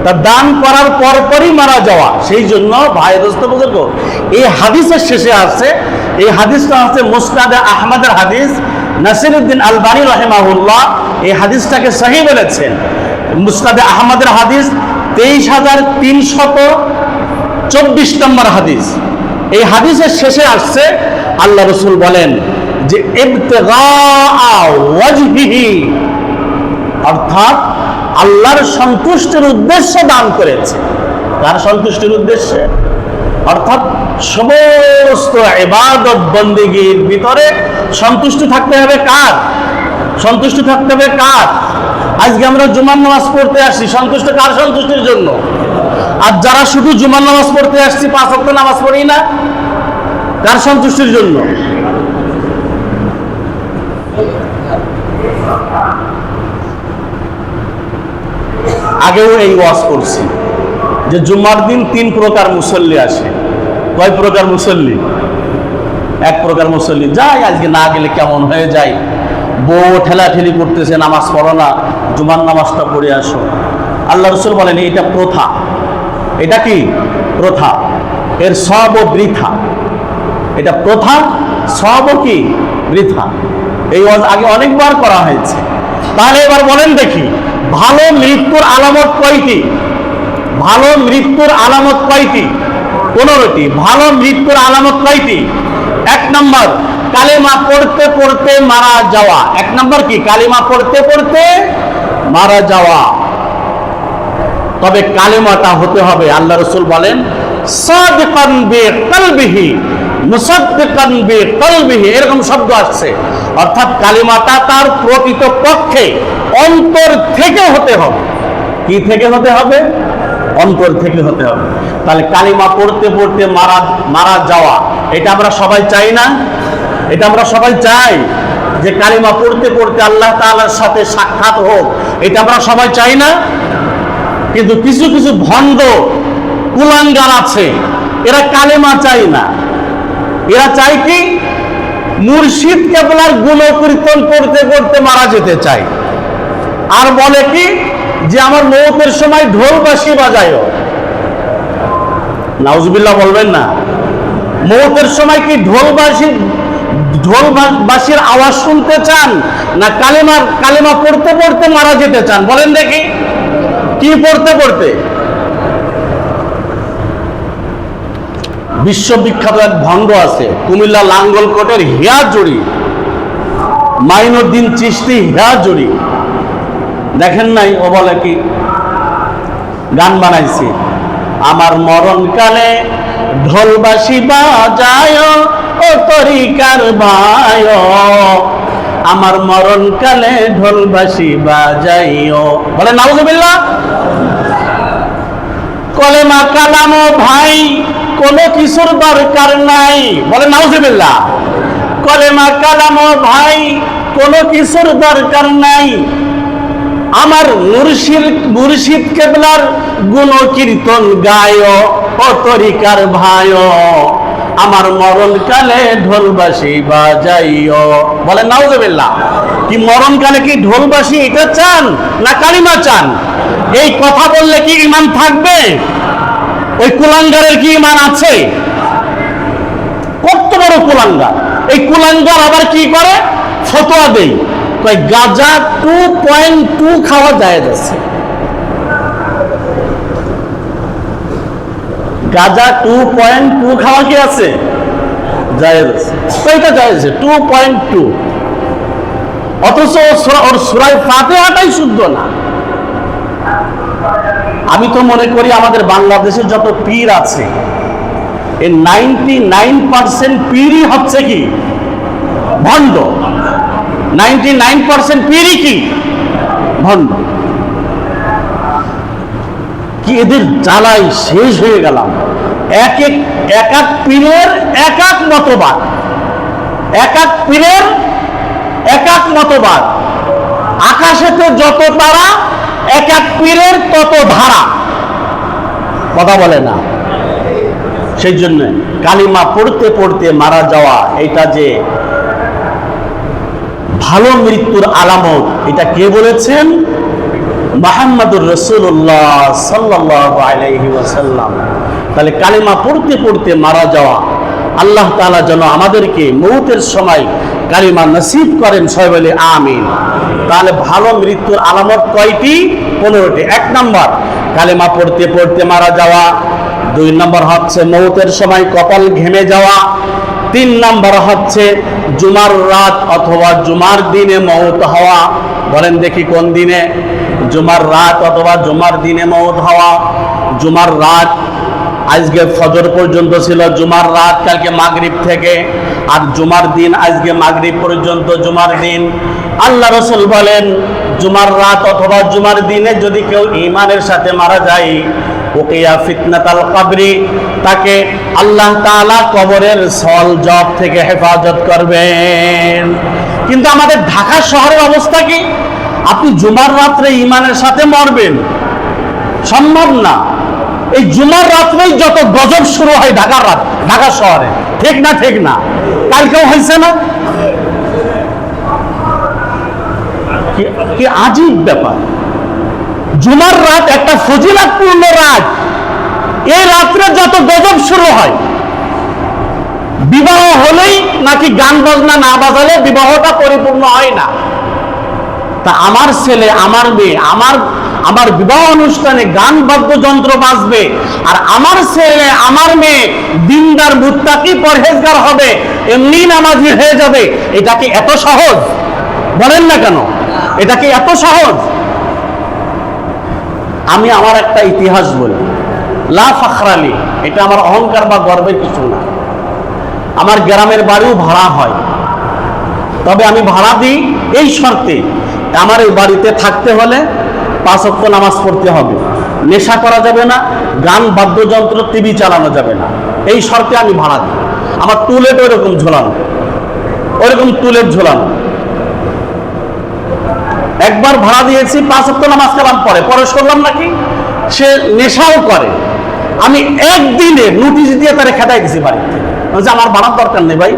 তা দান করার পরপরই মারা যাওয়া। সেই জন্য ভাই দোস্ত বুজুর্গ, এই হাদিসের শেষে আছে, এই হাদিসটা হচ্ছে মুসনাদে আহমদের হাদিস। নাসিরউদ্দিন আলবানী রাহিমাহুল্লাহ এই হাদিসটাকে সহিহ বলেছেন। মুসনাদে আহমদের হাদিস 23,324 নম্বর হাদিস। এই হাদিসের শেষে আসছে আল্লাহ রাসূল বলেন যে ইবতিগা ওয়াজহিহি, অর্থাৎ আল্লাহর সন্তুষ্টির উদ্দেশ্যে দান করেছে। কার সন্তুষ্টির উদ্দেশ্যে? অর্থাৎ সমস্ত ইবাদত বন্দেগীর ভিতরে সন্তুষ্টি থাকতে হবে কার? সন্তুষ্টি থাকতে হবে কার? আজকে আমরা জুমার নামাজ পড়তে আসছি, সন্তুষ্ট কার সন্তুষ্টির জন্য? আর যারা শুধু জুমার নামাজ পড়তে আসছি, 5 ওয়াক্ত নামাজ পড়ি না, কার সন্তুষ্টির জন্য? আগেও এই ওয়াজ করছি যে জুমার দিন 3 প্রকার মুসল্লি আসে। কয় প্রকার মুসল্লি? 1 প্রকার মুসল্লি যায়, আজকে না গেলে কেমন হয়ে যায়, বউ ঠেলাঠেলি করতেছে, নামাজ পড়ো না, জুমার নামাজটা পড়ে আসো। আল্লাহ রাসূল বলেন এটা প্রথা। এটা কি? প্রথা। এর সব বৃথা। এটা প্রথা, সব কি? বৃথা। এই ওয়াজ আগে অনেকবার করা হয়েছে। তাহলে এবার বলেন দেখি, ভালো মৃত্যুর আলামত কয়টি? ভালো মৃত্যুর আলামত কয়টি? 15টি। ভালো মৃত্যুর আলামত কয়টি? 1 নম্বর কালেমা পড়তে পড়তে মারা যাওয়া। 1 নম্বর কি? কালেমা পড়তে পড়তে মারা যাওয়া। তবে কালেমাটা হতে হবে, আল্লাহ রাসূল বলেন সাদিকান বিকলবিহি মুসাদ্দিকান বিকলবিহি, এরকম শব্দ আসছে। অর্থাৎ কালেমাটা তার প্রকৃত পক্ষে অন্তর থেকে হতে হবে। কি থেকে হতে হবে? অন্তর থেকে হতে হবে। তাহলে কালিমা পড়তে পড়তে মারা যাওয়া, এটা আমরা সবাই চাই না? এটা আমরা সবাই চাই যে কালিমা পড়তে পড়তে আল্লাহ তাআলার সাথে সাক্ষাৎ হোক, এটা আমরা সবাই চাই না? কিন্তু কিছু কিছু ভণ্ড কুলাঙ্গার আছে, এরা কালিমা চাই না। এরা চায় কি? মুর্শিদ কেবলার গুণকীর্তন করতে করতে মারা যেতে চায়। আর বলে কি যে আমার মওতের সময় ঢোল বাঁশি বাজায়ও। নাউজুবিল্লাহ বলবেন না? মওতের সময় কি ঢোল বাঁশির আওয়াজ শুনতে চান, না কালেমা পড়তে পড়তে মারা যেতে চান? বলেন দেখি, কি পড়তে পড়তে? বিশ্ববিখ্যাত এক ভণ্ড আছে কুমিল্লা লাঙ্গলকোটের হিয়াজুড়ি, মাইনুদ্দিন চিশতি হিয়াজুড়ি। দেখেন নাই? ও বলে কি গান বানাইছি, আমার মরণকালে ঢোলবাসি বাজায় ও তরিকার ভাই, আমার মরণকালে ঢোলবাসি বাজাইও। বলে নাউজুবিল্লাহ। কলেমা কালাম ভাই কোনো কিছুর দরকার নাই। বলে নাউজুবিল্লাহ। কলেমা কালাম ভাই কোনো কিছুর দরকার নাই, আমার মুর্শিদ কেবলার গুণ কীর্তন গায় ও তরিকার ভাই, আমার মরণকালে ঢোলবাসি বাজাইও। বলে নাউজুবিল্লাহ। কি মরণকালে কি ঢোলবাসি এটা চান, না কালিমা চান? এই কথা বললে কি ঈমান থাকবে? ওই কুলাঙ্গারের কি ঈমান আছে? কত বড় কুলাঙ্গার! এই কুলাঙ্গার আবার কি করে? ফতোয়া দেয়, গাঁজা 2.2 খাওয়া জায়েজ আছে। গাঁজা 2.2 খাওয়া কি আছে? জায়েজ আছে। তো এটা জায়েজ 2.2, অথচ ওর সূরা ফাতিহাটাই শুদ্ধ না। আমি তো মনে করি আমাদের বাংলাদেশে যত পীর আছে এর 99% পীরই হচ্ছে কি ভণ্ড। 99% পীরই কি ভণ্ড। কি এদের জ্বালাই শেষ হয়ে গেলাম। এক এক পীরের এক এক মতবাদ, এক এক পীরের এক এক মতবাদ। আকাশেতে যত তারা, এক এক পীরের তত ধারা। কথা বলে না। সেই জন্য কালিমা পড়তে পড়তে মারা যাওয়া এটা যে ভালো মৃত্যুর আলামত, এটা কে বলেছেন? মুহাম্মদুর রাসূলুল্লাহ সাল্লাল্লাহু আলাইহি ওয়াসাল্লাম। তাহলে কালিমা পড়তে পড়তে মারা যাওয়া, আল্লাহ তাআলা যেন আমাদেরকে মৌতের সময় কালিমা নসিব করেন, সবাই বলে আমিন। তাহলে ভালো মৃত্যুর আলামত কয়টি? 15টি। 1 নম্বর কালিমা পড়তে পড়তে মারা যাওয়া। 2 নম্বর হচ্ছে মৌতের সময় কপাল ঘেমে যাওয়া। 3 নম্বর হচ্ছে জুমার রাত অথবা জুমার দিনে মৌত হওয়া। বলেন দেখি কোন দিনে? জুমার রাত অথবা জুমার দিনে মৌত হওয়া। জুমার রাত আজকে ফজর পর্যন্ত ছিল, জুমার রাত কালকে মাগরিব থেকে, আর জুমার দিন আজকে মাগরিব পর্যন্ত জুমার দিন। আল্লাহ রাসূল বলেন জুমার রাত অথবা জুমার দিনে যদি কেউ ঈমানের সাথে মারা যায়, ওকিয়া ফিতনাতাল কবরি, তাকে আল্লাহ তাআলা কবরের সওয়াল জবাব থেকে হেফাজত করবেন। কিন্তু আমাদের ঢাকা শহরের অবস্থা কি? আপনি জুমার রাত্রে ঈমানের সাথে মরবেন, সম্ভব না। এই জুমার রাত্রেই যত গজব শুরু হয় ঢাকা শহরে, ঠিক না? ঠিক না? কালকেও হয়েছে না? কি আজীব ব্যাপার। জুমার রাত একটা ফজিলতপূর্ণ রাত, এই রাত্রে যত গজব শুরু হয়। বিবাহ হলেই নাকি গান বাজনা না বাজালে বিবাহটা পরিপূর্ণ হয় না। তা আমার ছেলে, আমার মেয়ে, আমার বিবাহ অনুষ্ঠানে গান বাদ্যযন্ত্র বাজবে, আর আমার ছেলে আমার মেয়ে দিনদার মুত্তাকি পরহেজগার হবে, এমনি নামাজি হয়ে যাবে, এটা কি এত সহজ? বলেন না কেন? এটা কি এত সহজ? আমি আমার একটা ইতিহাস বলি, লা ফাখরালি, এটা আমার অহংকার বা গর্বের কিছু না। আমার গ্রামের বাড়িও ভাড়া হয়, তবে আমি ভাড়া দিই এই শর্তে, আমার এই বাড়িতে থাকতে হলে 5 ওয়াক্ত নামাজ পড়তে হবে, নেশা করা যাবে না, গান বাদ্যযন্ত্র টিভি চালানো যাবে না, এই শর্তে আমি ভাড়া দিই। আমার টুলেট ওইরকম ঝোলানো, ওইরকম টুলেট ঝোলানো। একবার ভাড়া দিয়েছি, 5 ওয়াক্ত নামাজ কালাম পরে শুনলাম নাকি সে নেশাও করে। আমি একদিনে নোটিশ দিয়ে তারে খেদাই দিছি বাড়ি থেকে। আমার ভাড়ার দরকার নেই ভাই,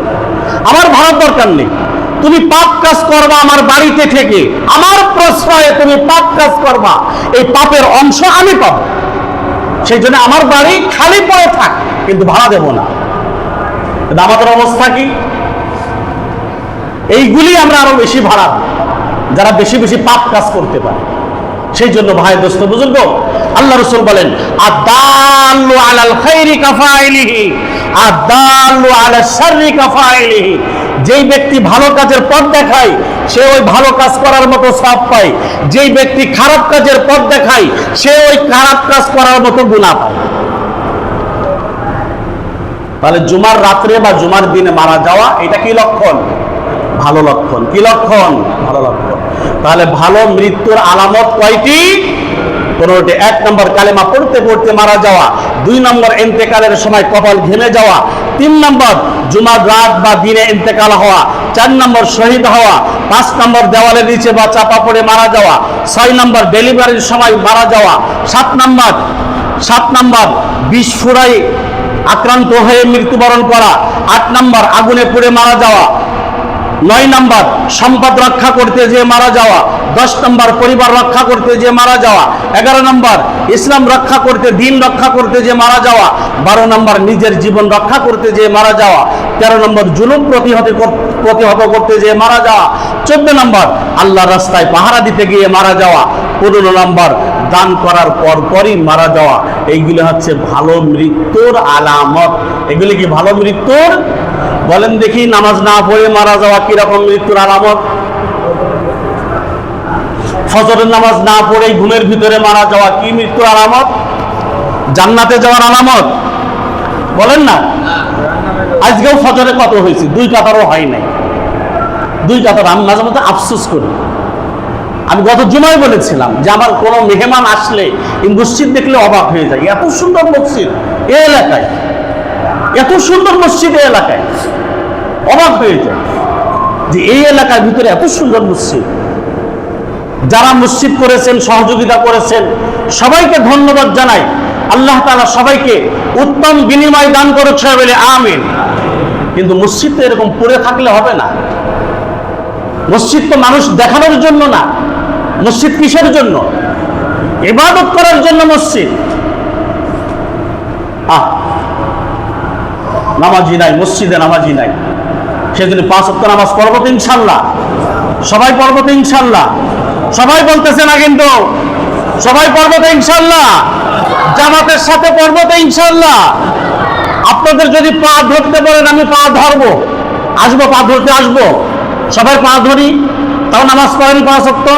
আমার ভাড়ার দরকার নেই। তুমি পাপ কাজ করবা আমার বাড়িতে থেকে, আমার প্রশ্রয়ে তুমি পাপ কাজ করবা, এই পাপের অংশ আমি পাবো। সেই জন্য আমার বাড়ি খালি পড়ে থাক, কিন্তু ভাড়া দেব না। আমাদের অবস্থা কি? এইগুলি আমরা আরো বেশি ভাড়া, যারা বেশি বেশি পাপ কাজ করতে পারে। সেই জন্য ভাই দোস্ত বুজুর্গ, আল্লাহ রাসূল বলেন আদাল্লু আলাল খাইরি কাফাইলিহি আদাল্লু আলাশ শাররি কাফাইলিহি। যেই ব্যক্তি ভালো কাজের পথ দেখায় সে ওই ভালো কাজ করার মতো সওয়াব পায়, যেই ব্যক্তি খারাপ কাজের পথ দেখায় সে ওই খারাপ কাজ করার মতো গুনাহ পায়। তাহলে জুমার রাত্রে বা জুমার দিনে মারা যাওয়া এটা কি লক্ষণ? ভালো লক্ষণ। কি লক্ষণ? ভালো লক্ষণ। তাহলে ভালো মৃত্যুর আলামত কয়টি? 15টি। 1 নম্বর কালেমা পড়তে পড়তে মারা যাওয়া। 2 নম্বর ইন্তেকালের সময় কপাল ঘেমে যাওয়া। 3 নম্বর জুমার রাত বা দিনে ইন্তেকাল হওয়া। 4 নম্বর শহীদ হওয়া। 5 নম্বর দেওয়ালের নিচে বা চাপা পড়ে মারা যাওয়া। 6 নম্বর ডেলিভারির সময় মারা যাওয়া। 7 নম্বর বিস্ফোরণে আক্রান্ত হয়ে মৃত্যুবরণ করা। 8 নম্বর আগুনে পুড়ে মারা যাওয়া। 9 নম্বর সম্পদ রক্ষা করতে যেয়ে মারা যাওয়া। 10 নম্বর পরিবার রক্ষা করতে যেয়ে মারা যাওয়া। 11 নম্বর ইসলাম রক্ষা করতে, দিন রক্ষা করতে যেয়ে মারা যাওয়া। 12 নম্বর নিজের জীবন রক্ষা করতে যেয়ে মারা যাওয়া। 13 নম্বর জুলুম প্রতিহত করতে যেয়ে মারা যাওয়া। 14 নম্বর আল্লাহর রাস্তায় পাহারা দিতে গিয়ে মারা যাওয়া। 15 নম্বর দান করার পরপরই মারা যাওয়া, এইগুলি হচ্ছে ভালো মৃত্যুর আলামত। এগুলি কি ভালো মৃত্যুর? বলেন দেখি, নামাজ না পড়ে মারা যাওয়া কিরকম মৃত্যুর আলামত? ফজরের নামাজ না পড়ে ঘুমের ভিতরে মারা যাওয়া কি মৃত্যুর আলামত? জান্নাতে যাওয়ার আলামত? বলেন না। আজকেও ফজরে কত হয়েছে? 2 কাতারও হয় নাই। 2 কাতার। আমি মাঝে মধ্যে আফসোস করি। আমি গত জুমায় বলেছিলাম যে আমার কোনো মেহমান আসলে এই মসজিদ দেখলে অবাক হয়ে যায়। এত সুন্দর মসজিদ এ এলাকায়, এত সুন্দর মসজিদ এ এলাকায়, অবাক হয়ে যায় যে এই এলাকার ভিতরে এত সুন্দর মসজিদ। যারা মসজিদ করেছেন, সহযোগিতা করেছেন, সবাইকে ধন্যবাদ জানাই। আল্লাহ তাআলা সবাইকে উত্তম বিনিময় দান করেছে বলে আমিন। কিন্তু মসজিদ তো এরকম পড়ে থাকলে হবে না। মসজিদ তো মানুষ দেখানোর জন্য না। মসজিদ কিসের জন্য? ইবাদত করার জন্য মসজিদ। নামাজি নাই, মসজিদে নামাজি নাই, সেজন্য 5 ওয়াক্ত নামাজ পড়ব তো ইনশাআল্লাহ। সবাই পড়ব তো ইনশাআল্লাহ। সবাই বলতেছে না কিন্তু, সবাই পড়ব তো ইনশাআল্লাহ। জামাতের সাথে পড়ব তো ইনশাআল্লাহ। আপনাদের যদি পা ধরতে বলেন আমি পা ধরবো, আসবো, পা ধরতে আসবো। সবাই পা ধরি, তাও নামাজ পড়েন 5 ওয়াক্ত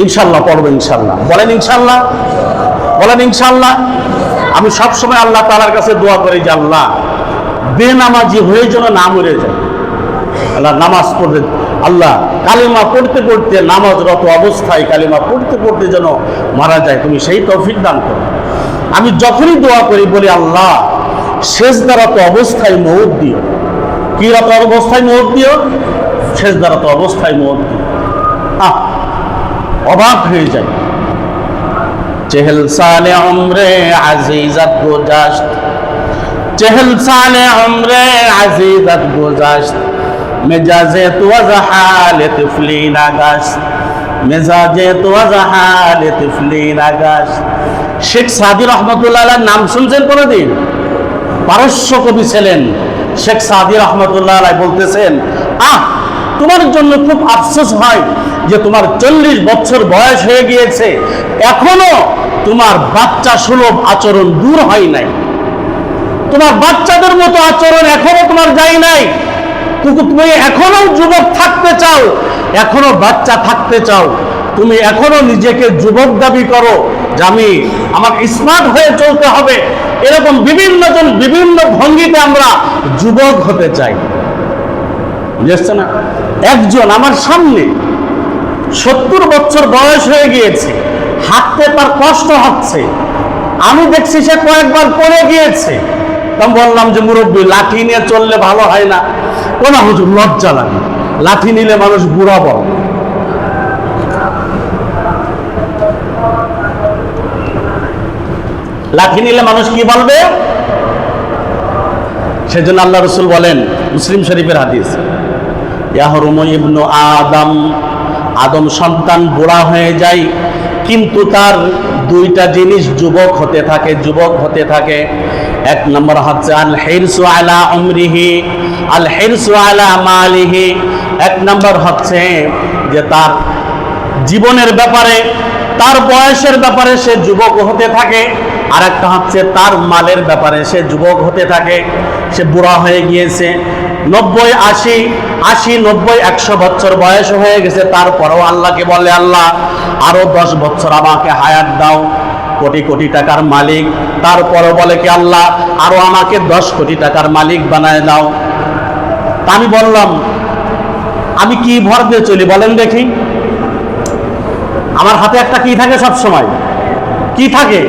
ইনশাআল্লাহ পড়বো ইনশাআল্লাহ। বলেন ইনশাআল্লাহ, বলেন ইনশাআল্লাহ। আমি সবসময় আল্লাহ তাআলার কাছে দোয়া করি যে আল্লাহ বেনামাজি হয়ে যেন না মরে যায়। আল্লাহ নামাজ পড়তে, আল্লাহ কালিমা পড়তে পড়তে, নামাজরত অবস্থায় কালিমা পড়তে পড়তে যেন মারা যায়, তুমি সেই তৌফিক দান করো। আমি যখনই দোয়া করি বলি আল্লাহ সেজদারত অবস্থায় মওত দিও। কি রত অবস্থায় মওত দিও? সেজদারত অবস্থায় মওত দিও। অবাক হয়ে যায়। চেহেল সালে উমরে আজিজাত গুজাশত, চেহেল সালে উমরে আজিজাত গুজাশত, মেজাজে তো হালে তিফলি নাগাস, মেজাজে তো হালে তিফলি নাগাস। শেখ সাদি রহমতুল্লাহ আলাইহির নাম শুনছেন কোনদিন? পারস্য কবি ছিলেন শেখ সাদি রহমতুল্লাহ আলাইহি। বলতেছেন তোমার জন্য খুব আফসোস হয় যে তোমার 40 বছর বয়স হয়ে গিয়েছে, এখনো তোমার বাচ্চা সুলভ আচরণ দূর হয় নাই। তোমার বাচ্চাদের মতো আচরণ এখনো তোমার যায় নাই। তুমি এখনো যুবক থাকতে চাও, এখনো বাচ্চা থাকতে চাও, তুমি এখনো নিজেকে যুবক দাবি করো যে আমার স্মার্ট হয়ে চলতে হবে। এরকম বিভিন্ন জন বিভিন্ন ভঙ্গিতে আমরা যুবক হতে চাই, বুঝছেন না? একজন আমার সামনে 70 বছর বয়স হয়ে গিয়েছে, হাঁটতে তার কষ্ট হচ্ছে। আমি দেখছি সে কয়েকবার পড়ে গিয়েছে। তখন বললাম যে মুরব্বী, লাঠি নিয়ে চললে ভালো হয় না? কোন হুজুর, লজ্জা লাগে, লাঠি নিলে মানুষ বুড়া বড়। লাঠি নিলে মানুষ কি বলবে? সেজন্য আল্লাহ রাসূল বলেন, মুসলিম শরীফের হাদিস, ইয়াহরুমু ইবনু আদম, আদম সন্তান বুড়া হয়ে যায় কিন্তু তার 2টা জিনিস যুবক হতে থাকে, যুবক হতে থাকে। 1 নম্বর হচ্ছে আল হিরসু আলা উমরিহি, আল হিরসু আলা মালিহি। 1 নম্বর হচ্ছে যে তার জীবনের ব্যাপারে, তার বয়সের ব্যাপারে সে যুবক হতে থাকে। আর একটা হচ্ছে তার মালের ব্যাপারে সে যুবক হতে থাকে। সে বুড়া হয়ে গিয়েছে, 90, 80, 90, 100 বছর বয়স হয়ে গেছে, তারপরেও আল্লাহকে বলে আল্লাহ আরো 10 বছর আমাকে হায়াত দাও। কোটি কোটি টাকার মালিক, তারপরে বলে কি আল্লাহ আরো আমাকে 10 কোটি টাকার মালিক বানায় দাও। আমি বললাম আমি কি ভর দিয়ে চলি বলেন দেখি? আমার হাতে একটা কি থাকে সব সময়? কি থাকে?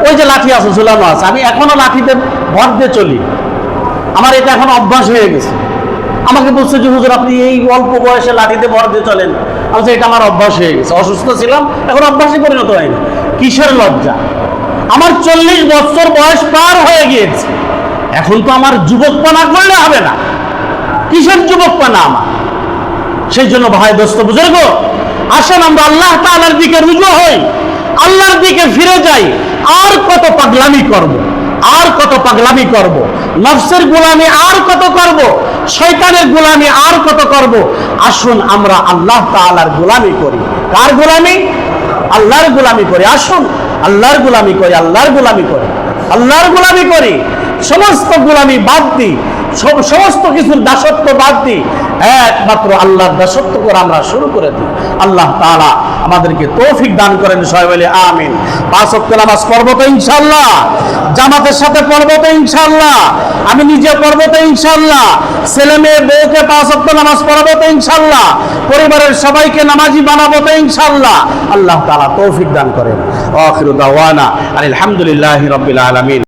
ওই যে লাঠি আছে, ঝুলানো আছে। আমি এখনো লাঠিতে ভর দিয়ে চলি। আমার এটা এখন অভ্যাস হয়ে গেছে। আমাকে বলছে যে হুজুর আপনি এই অল্প বয়সে লাঠিতে ভর দিয়ে চলেন। আমি বলছি এটা আমার অভ্যাস হয়ে গেছে। অসুস্থ ছিলাম, এখন অভ্যাসে পরিণত হয়নি। কিসের লজ্জা? আমার 40 বছর বয়স পার হয়ে গিয়েছে, এখন তো আমার যুবকপনা করলে হবে না। কিসের যুবকপনা আমার? সেই জন্য ভাই দোস্ত বুজুর্গ, আসেন আমরা আল্লাহ তাআলার দিকে রুজু হই, আল্লাহর দিকে ফিরে যাই। আর কত পাগলামি করব, আর কত পাগলামি করব, নফসের গোলামি আর কত করব, শয়তানের গোলামি আর কত করব। আসুন আমরা আল্লাহ তাআলার গোলামি করি। কার গোলামি? আল্লাহর গোলামি করি। আসুন আল্লাহর গোলামি করি, আল্লাহর গোলামি করি, আল্লাহর গোলামি করি। সমস্ত গোলামি বাদ দিই, সমস্ত কিছুর দাসত্ব বাদ দিই, একমাত্র আল্লাহর দাসত্ব করে আমরা শুরু করে দিই। আল্লাহ তাআলা আমাদেরকে তৌফিক দান করেন। সবাই বলে আমিন। 5 ওয়াক্ত নামাজ পড়ব তো ইনশাআল্লাহ, জামাতের সাথে পড়ব তো ইনশাআল্লাহ, আমি নিজে পড়ব তো ইনশাআল্লাহ, ছেলে মেয়ে বউকে 5 ওয়াক্ত নামাজ পড়াবো তো ইনশাআল্লাহ, পরিবারের সবাইকে নামাজি বানাবো তো ইনশাআল্লাহ। আল্লাহ তাআলা তৌফিক দান করেন। আখিরু দাওয়ানা আলহামদুলিল্লাহি রাব্বিল আলামিন।